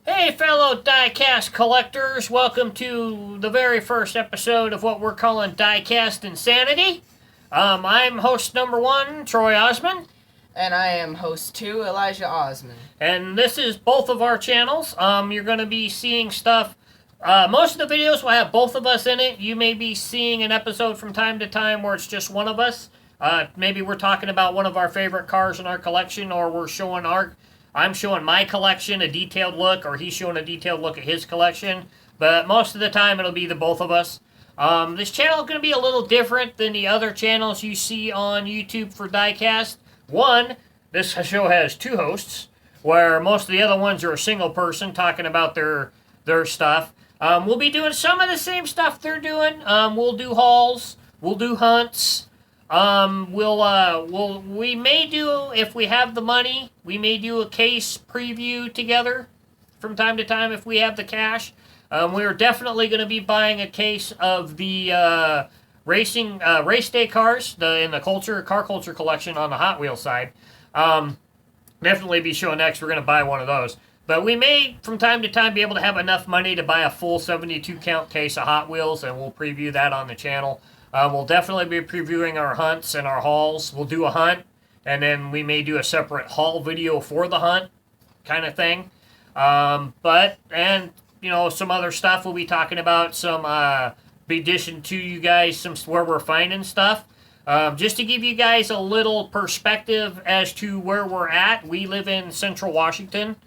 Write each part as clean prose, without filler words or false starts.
Hey, fellow diecast collectors, welcome to the very first episode of what we're calling Diecast Insanity. I'm host number one, Troy Osmond. And I am host 2, Elijah Osmond. And this is both of our channels. You're going to be seeing stuff. Most of the videos will have both of us in it. You may be seeing an episode from time to time where it's just one of us. Maybe we're talking about one of our favorite cars in our collection, or I'm showing my collection, a detailed look, or he's showing a detailed look at his collection. But most of the time, it'll be the both of us. This channel is going to be a little different than the other channels you see on YouTube for Diecast. One, this show has two hosts, where most of the other ones are a single person talking about their stuff. We'll be doing some of the same stuff they're doing. We'll do hauls. We'll do hunts. We may do, if we have the money, we may do a case preview together from time to time if we have the cash. We're definitely going to be buying a case of the race day cars in the car culture collection on the Hot Wheels side. Definitely be showing next. We're going to buy one of those. But we may, from time to time, be able to have enough money to buy a full 72 count case of Hot Wheels, and we'll preview that on the channel. We'll definitely be previewing our hunts and our hauls. We'll do a hunt, and then we may do a separate haul video for the hunt kind of thing. Some other stuff we'll be talking about, be dishing to you guys some where we're finding stuff. Just to give you guys a little perspective as to where we're at, we live in Central Washington.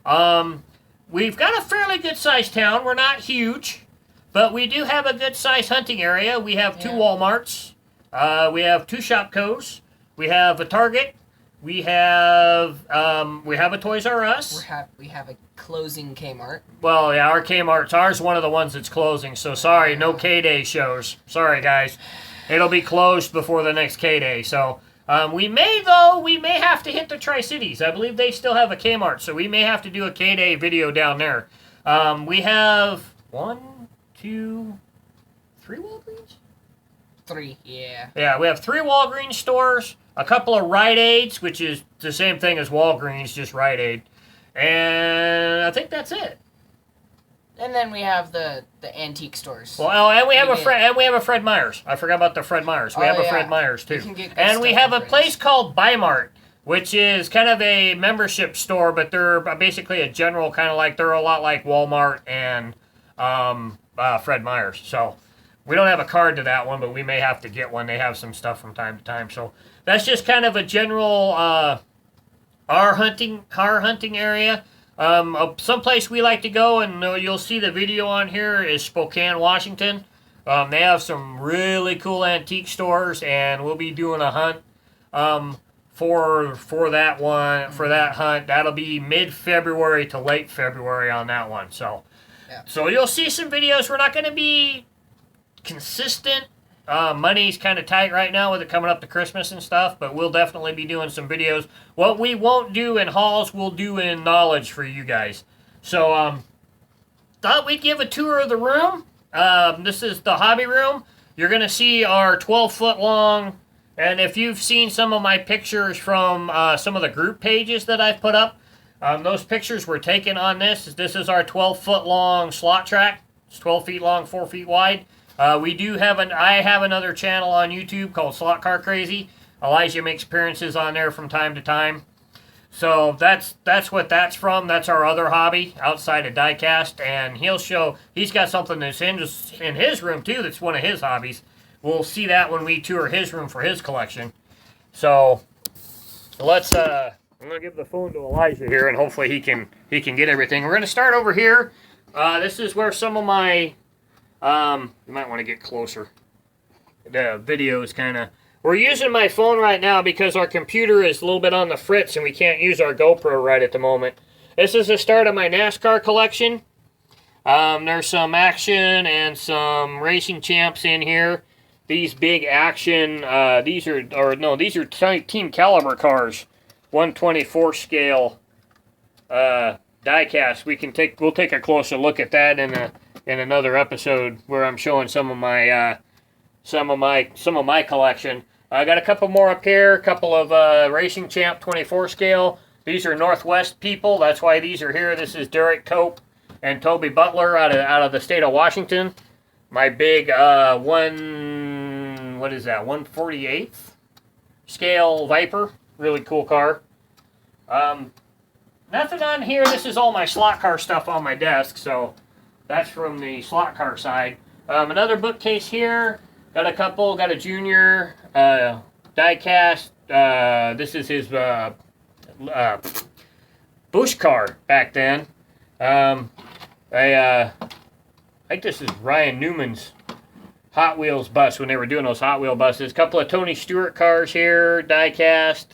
We've got a fairly good-sized town. We're not huge, but we do have a good-sized hunting area. We have two Walmarts. We have two Shopkos. We have a Target. We have a Toys R Us. We have a closing Kmart. Well, yeah, our Kmart's ours. One of the ones that's closing. So sorry, no K-Day shows. Sorry, guys. It'll be closed before the next K-Day. So we may have to hit the Tri-Cities. I believe they still have a Kmart, so we may have to do a K-Day video down there. We have 1, 2, 3 Walgreens? 3, yeah. Yeah, we have 3 Walgreens stores, a couple of Rite Aids, which is the same thing as Walgreens, just Rite Aid. And I think that's it. And then we have the antique stores. Well, and we have a Fred Meyers. I forgot about the Fred Meyers. We have a Fred Meyers too. And we have a place called Bi-Mart, which is kind of a membership store, but they're basically a general kind of like, they're a lot like Walmart and Fred Meyers. So we don't have a card to that one, but we may have to get one. They have some stuff from time to time. So that's just kind of a general our hunting area. Someplace we like to go, and you'll see the video on here, is Spokane, Washington. They have some really cool antique stores, and we'll be doing a hunt for that hunt. That'll be mid-February to late February on that one. So you'll see some videos. We're not going to be consistent. Money's kind of tight right now with it coming up to Christmas and stuff, but we'll definitely be doing some videos. What we won't do in hauls, we'll do in knowledge for you guys. So, thought we'd give a tour of the room. This is the hobby room. You're going to see our 12-foot long, and if you've seen some of my pictures from some of the group pages that I've put up, those pictures were taken on this. This is our 12-foot long slot track. It's 12 feet long, 4 feet wide. I have another channel on YouTube called Slot Car Crazy. Elijah makes appearances on there from time to time. So that's what that's from. That's our other hobby outside of diecast, and he's got something that's in his room too. That's one of his hobbies. We'll see that when we tour his room for his collection. So I'm gonna give the phone to Elijah here, and hopefully he can get everything. We're gonna start over here. This is where some of my you might want to get closer. The video is kind of... We're using my phone right now because our computer is a little bit on the fritz and we can't use our GoPro right at the moment. This is the start of my NASCAR collection. There's some action and some racing champs in here. These big action, these are Team Caliber cars. 1/24 scale diecast. We'll take a closer look at that in another episode where I'm showing some of my collection. I got a couple more up here, a couple of Racing Champ 24 scale, These are Northwest people. That's why these are here. This is Derek Cope and Toby Butler out of the state of Washington. My big 148th scale Viper. Really cool car. Nothing on here. This is all my slot car stuff on my desk, so that's from the slot car side. Another bookcase here. Got a junior diecast. This is his Bush car back then. I think this is Ryan Newman's Hot Wheels bus when they were doing those Hot Wheel buses. A couple of Tony Stewart cars here, diecast.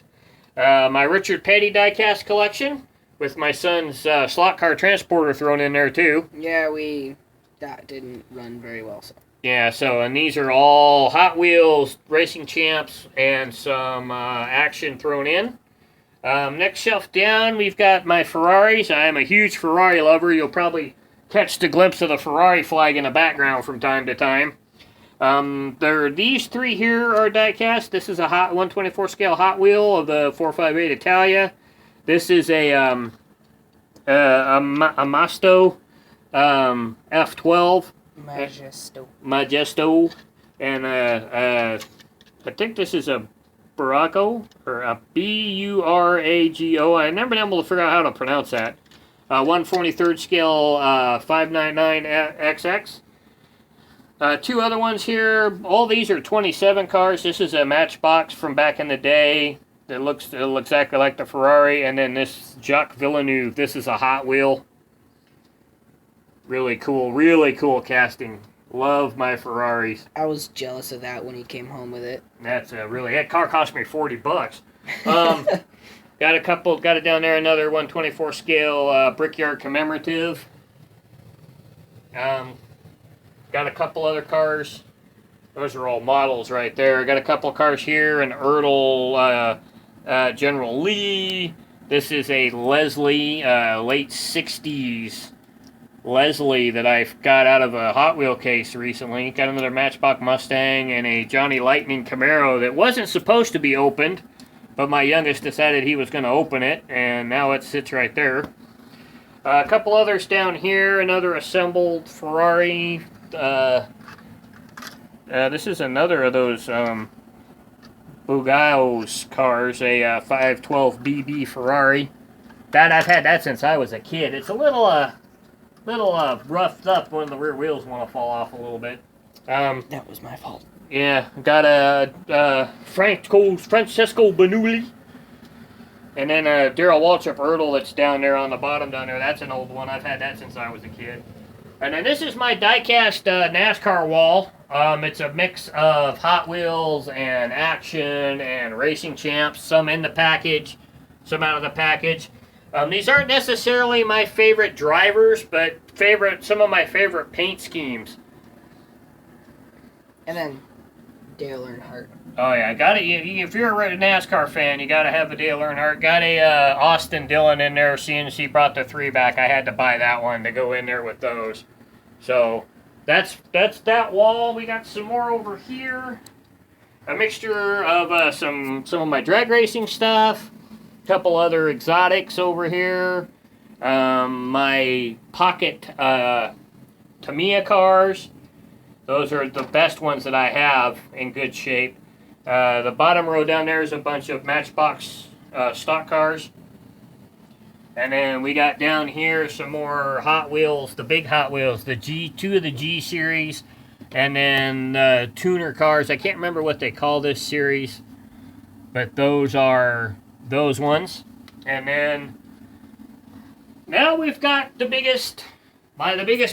My Richard Petty diecast collection with my son's slot car transporter thrown in there too. Yeah, that didn't run very well. So. Yeah, and these are all Hot Wheels Racing Champs and some action thrown in. Next shelf down, we've got my Ferraris. I am a huge Ferrari lover. You'll probably catch the glimpse of the Ferrari flag in the background from time to time. These three here are diecast. This is a 124 scale Hot Wheel of the 458 Italia. This is a Masto F12. Majesto. And I think this is a Burago, or a Burago. I never been able to figure out how to pronounce that. 143rd scale 599XX. Two other ones here. All these are 27 cars. This is a Matchbox from back in the day. It looks exactly like the Ferrari. And then this Jacques Villeneuve. This is a Hot Wheel. Really cool casting. Love my Ferraris. I was jealous of that when he came home with it. That car cost me $40. Got it down there, another 124 scale Brickyard commemorative. Got a couple other cars. Those are all models right there. Got a couple of cars here, an Ertl General Lee. This is a Leslie late 60s Leslie that I got out of a Hot Wheel case recently. Got another Matchbox Mustang and a Johnny Lightning Camaro that wasn't supposed to be opened, but my youngest decided he was going to open it, and now it sits right there. A couple others down here. Another assembled Ferrari. This is another of those Bugaos cars, a 512 BB Ferrari. I've had that since I was a kid. It's a little roughed up when the rear wheels want to fall off a little bit. That was my fault. Yeah, got a Francesco Bernoulli. And then Darrell Waltrip Ertl that's down there on the bottom down there. That's an old one. I've had that since I was a kid. And then this is my diecast NASCAR wall. It's a mix of Hot Wheels and action and Racing Champs. Some in the package, some out of the package. These aren't necessarily my favorite drivers, but some of my favorite paint schemes. And then Dale Earnhardt. Oh yeah, got it. If you're a NASCAR fan, you got to have a Dale Earnhardt. Got a Austin Dillon in there. CNC brought the 3 back. I had to buy that one to go in there with those. So that's that wall. We got some more over here. A mixture of some of my drag racing stuff. A couple other exotics over here. My pocket Tamiya cars. Those are the best ones that I have in good shape. The bottom row down there is a bunch of Matchbox stock cars. And then we got down here some more Hot Wheels, the big Hot Wheels, the two of the G series, and then tuner cars. I can't remember what they call this series, but those are those ones. And then now we've got the biggest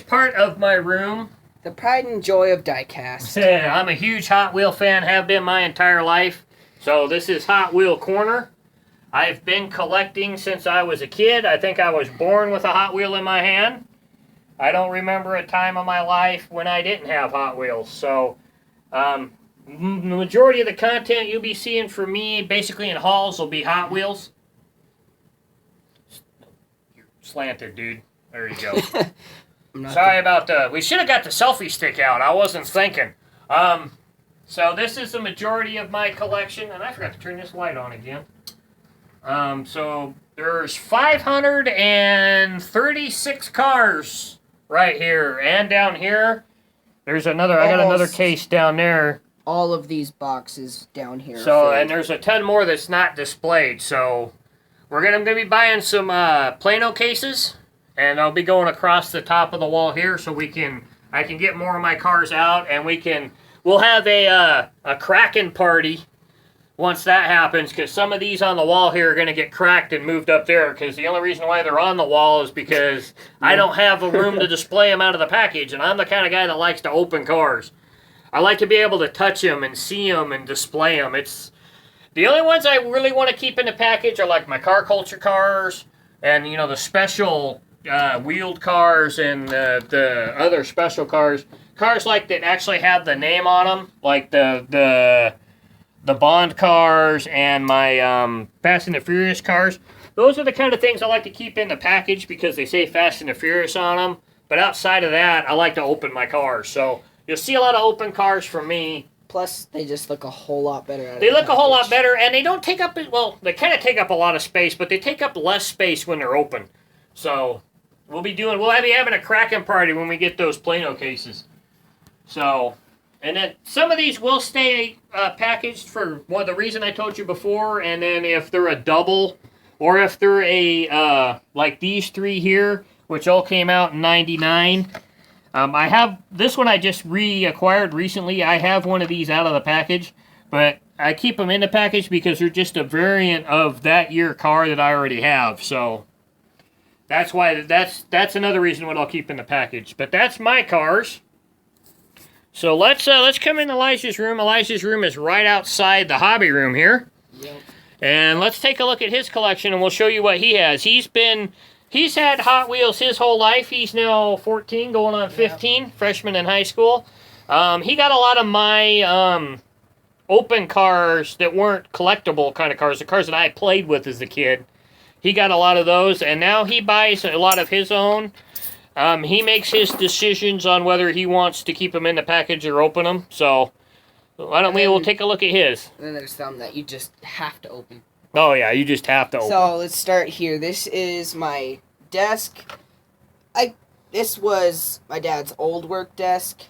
part of my room. The pride and joy of diecast. Yeah, I'm a huge Hot Wheel fan, have been my entire life. So this is Hot Wheel Corner. I've been collecting since I was a kid. I think I was born with a Hot Wheel in my hand. I don't remember a time of my life when I didn't have Hot Wheels. So the majority of the content you'll be seeing from me, basically in hauls, will be Hot Wheels. You're slanted, dude. There you go. Sorry about we should have got the selfie stick out. I wasn't thinking. So this is the majority of my collection, and I forgot to turn this light on again. So there's 536 cars right here and down here. There's another. I got another case down there. All of these boxes down here. So and there's a ton more that's not displayed. So we're gonna be buying some Plano cases, and I'll be going across the top of the wall here so I can get more of my cars out, and we'll have a cracking party once that happens, because some of these on the wall here are going to get cracked and moved up there, because the only reason why they're on the wall is because I don't have a room to display them out of the package, and I'm the kind of guy that likes to open cars. I like to be able to touch them and see them and display them. It's the only ones I really want to keep in the package are like my car culture cars and, you know, the special wheeled cars and the other special cars. Cars like that actually have the name on them, like the Bond cars and my Fast and the Furious cars. Those are the kind of things I like to keep in the package because they say Fast and the Furious on them. But outside of that, I like to open my cars. So you'll see a lot of open cars from me. Plus, they just look a whole lot better. They look a whole lot better, and they don't take up, well, they kind of take up a lot of space, but they take up less space when they're open. So we'll be having a cracking party when we get those Plano cases. So, and then some of these will stay packaged for the reason I told you before, and then if they're a double, or if they're a, like these three here, which all came out in 99. I have, this one I just reacquired recently. I have one of these out of the package, but I keep them in the package because they're just a variant of that year car that I already have, so that's why, that's another reason what I'll keep in the package. But that's my cars. So let's come in Elijah's room. Elijah's room is right outside the hobby room here. Yep. And let's take a look at his collection, and we'll show you what he has. He's had Hot Wheels his whole life. He's now 14, going on 15, freshman in high school. He got a lot of my open cars that weren't collectible kind of cars, the cars that I played with as a kid. He got a lot of those, and now he buys a lot of his own. He makes his decisions on whether he wants to keep them in the package or open them. So why don't we'll take a look at his. And then there's some that you just have to open. Oh, yeah, you just have to open. So let's start here. This is my desk. This was my dad's old work desk,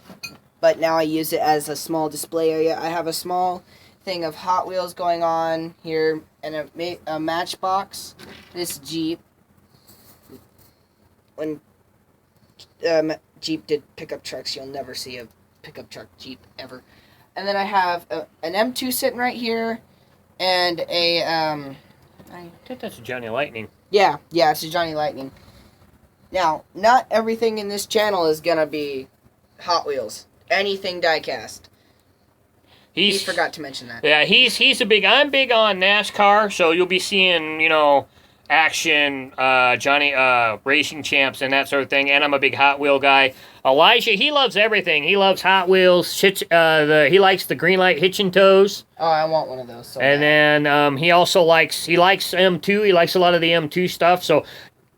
but now I use it as a small display area. I have a small thing of Hot Wheels going on here and a Matchbox. This Jeep. When Jeep did pickup trucks, you'll never see a pickup truck Jeep ever. And then I have an M2 sitting right here. And I think that's a Johnny Lightning. Yeah, it's a Johnny Lightning. Now, not everything in this channel is gonna be Hot Wheels. Anything diecast. He forgot to mention that. Yeah, I'm big on NASCAR, so you'll be seeing, you know, action, Johnny, racing champs and that sort of thing. And I'm a big Hot Wheel guy. Elijah, he loves everything. He loves Hot Wheels. He likes the Greenlight Hitchin' Toes. Oh, I want one of those. So and then he also likes M2. He likes a lot of the M2 stuff. So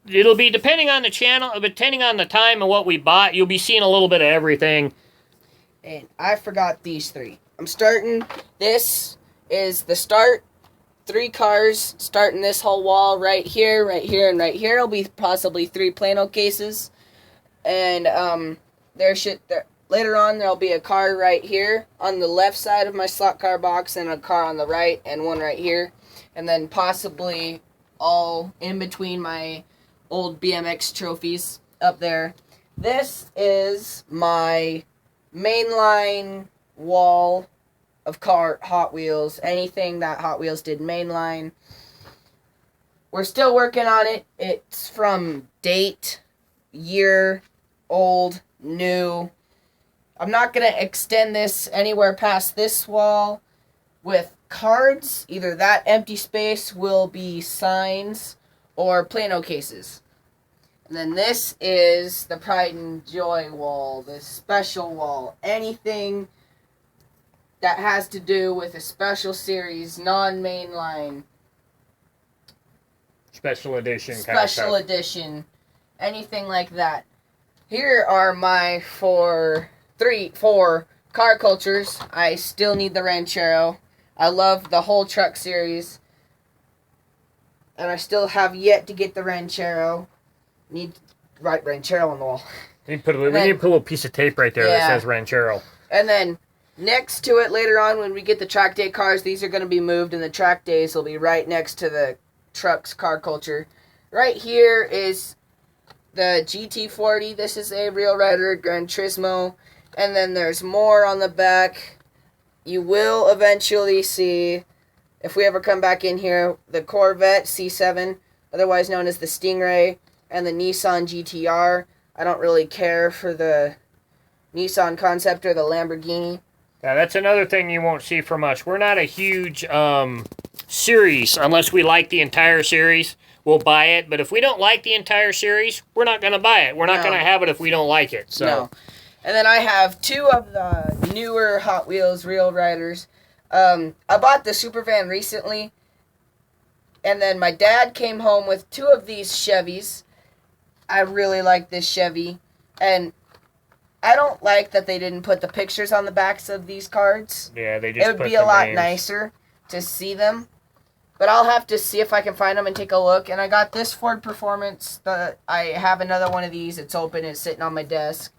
it'll be depending on the channel, depending on the time and what we bought. You'll be seeing a little bit of everything. And I forgot these three. I'm starting. This is the start. 3 cars starting this whole wall right here, and right here. It'll be possibly 3 Plano cases. And later on there'll be a car right here on the left side of my slot car box, and a car on the right, and one right here. And then possibly all in between my old BMX trophies up there. This is my mainline wall of Hot Wheels, anything that Hot Wheels did mainline. We're still working on it. It's from date, year, old, new. I'm not going to extend this anywhere past this wall with cards. Either that empty space will be signs or Plano cases. And then this is the Pride and Joy wall, this special wall. Anything that has to do with a special series, non-mainline. Special edition. Special edition. Anything like that. Here are my 4 car cultures. I still need the Ranchero. I love the whole truck series. And I still have yet to get the Ranchero. Need to write Ranchero on the wall. We need to put a little piece of tape right there that Yeah. says Ranchero. And then next to it later on when we get the track day cars, these are going to be moved and the track days will be right next to the trucks car culture. Right here is the GT40. This is a Real Rider Gran Turismo. And then there's more on the back. You will eventually see, if we ever come back in here, the Corvette C7, otherwise known as the Stingray, and the Nissan GTR. I don't really care for the Nissan Concept or the Lamborghini. Now, that's another thing you won't see from us. We're not a huge series unless we like the entire series. We'll buy it, but if we don't like the entire series, we're not going to buy it. We're not going to have it if we don't like it. So. No. And then I have two of the newer Hot Wheels Real Riders. I bought the Supervan recently, and then my dad came home with two of these Chevys. I really like this Chevy, and I don't like that they didn't put the pictures on the backs of these cards. Yeah, they just It would put be a the lot names. nicer to see them. But I'll have to see if I can find them and take a look. And I got this Ford Performance. I have another one of these. It's open. It's sitting on my desk.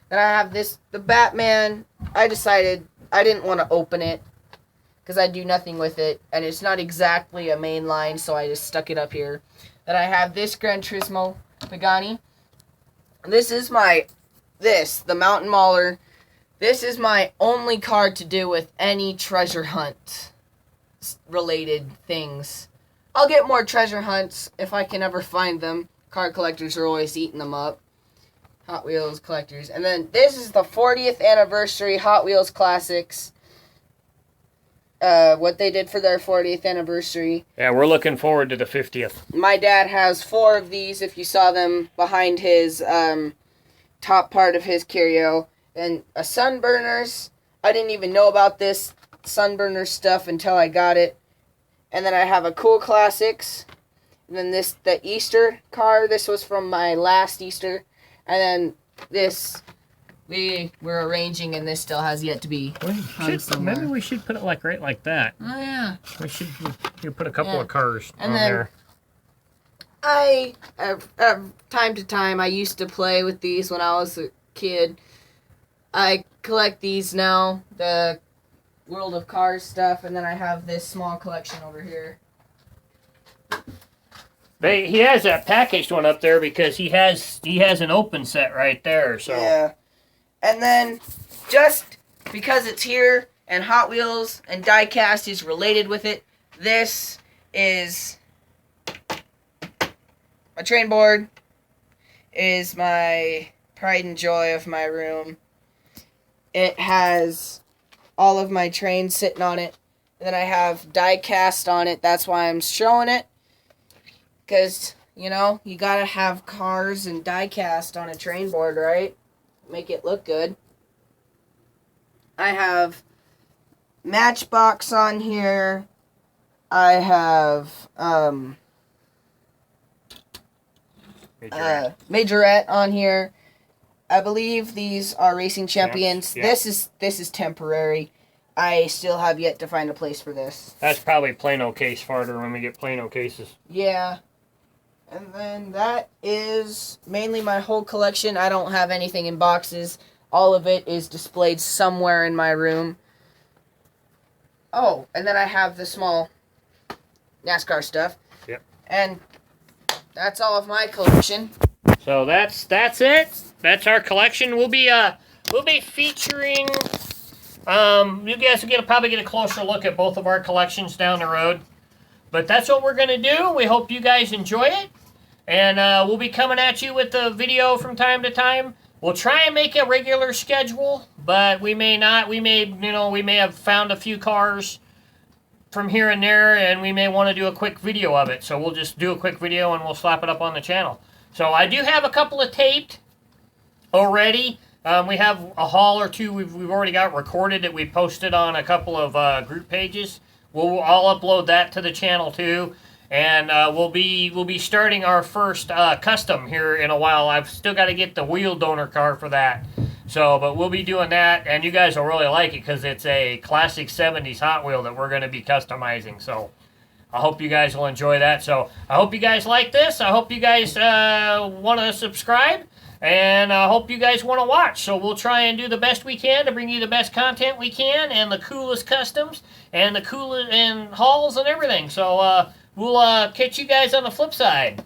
Then I have the Batman. I decided I didn't want to open it because I do nothing with it. And it's not exactly a main line, so I just stuck it up here. Then I have this Gran Turismo Pagani. This is the Mountain Mauler. This is my only car to do with any treasure hunt related things. I'll get more treasure hunts if I can ever find them. Car collectors are always eating them up. Hot Wheels collectors. And then this is the 40th anniversary Hot Wheels Classics. What they did for their 40th anniversary. Yeah, we're looking forward to the 50th. My dad has 4 of these, if you saw them behind his top part of his curio. And a Sunburners. I didn't even know about this Sunburner stuff until I got it. And then I have a Cool Classics. And then the Easter car. This was from my last Easter. And then this we were arranging, and this still has yet to be hung somewhere. Maybe we should put it right like that. Oh yeah. We should put a couple of cars And on then there. I, time to time, I used to play with these when I was a kid. I collect these now, the World of Cars stuff, and then I have this small collection over here. He has that packaged one up there because he has an open set right there. So Yeah. And then, just because it's here, and Hot Wheels and Diecast is related with it, this is my train board. Is my pride and joy of my room. It has all of my trains sitting on it. And then I have die-cast on it. That's why I'm showing it. Because, you know, you gotta have cars and die-cast on a train board, right? Make it look good. I have Matchbox on here. I have Majorette on here. I believe these are Racing Champions. Yeah. This is temporary. I still have yet to find a place for this. that's probably Plano case farther when we get Plano cases. Yeah. And then that is mainly my whole collection. I don't have anything in boxes. All of it is displayed somewhere in my room. Oh, and then I have the small NASCAR stuff. Yep. And that's all of my collection. So that's it. That's our collection. We'll be featuring. You guys will probably get a closer look at both of our collections down the road. But that's what we're gonna do. We hope you guys enjoy it, and we'll be coming at you with the video from time to time. We'll try and make a regular schedule, but we may not. We may have found a few cars from here and there, and we may want to do a quick video of it. So we'll just do a quick video and we'll slap it up on the channel. So I do have a couple of taped already. We have a haul or two we've already got recorded that we posted on a couple of group pages. I'll upload that to the channel too, and we'll be starting our first custom here in a while. I've still got to get the wheel donor car for that. So, but we'll be doing that, and you guys will really like it because it's a classic 70s Hot Wheel that we're going to be customizing. So, I hope you guys will enjoy that. So I hope you guys like this. I hope you guys want to subscribe. And I hope you guys want to watch. So we'll try and do the best we can to bring you the best content we can and the coolest customs and the coolest and hauls and everything. So we'll catch you guys on the flip side.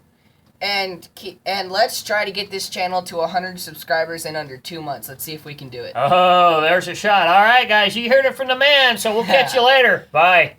And let's try to get this channel to 100 subscribers in under 2 months. Let's see if we can do it. Oh, there's a shot. All right, guys, you heard it from the man. So we'll catch you later. Bye.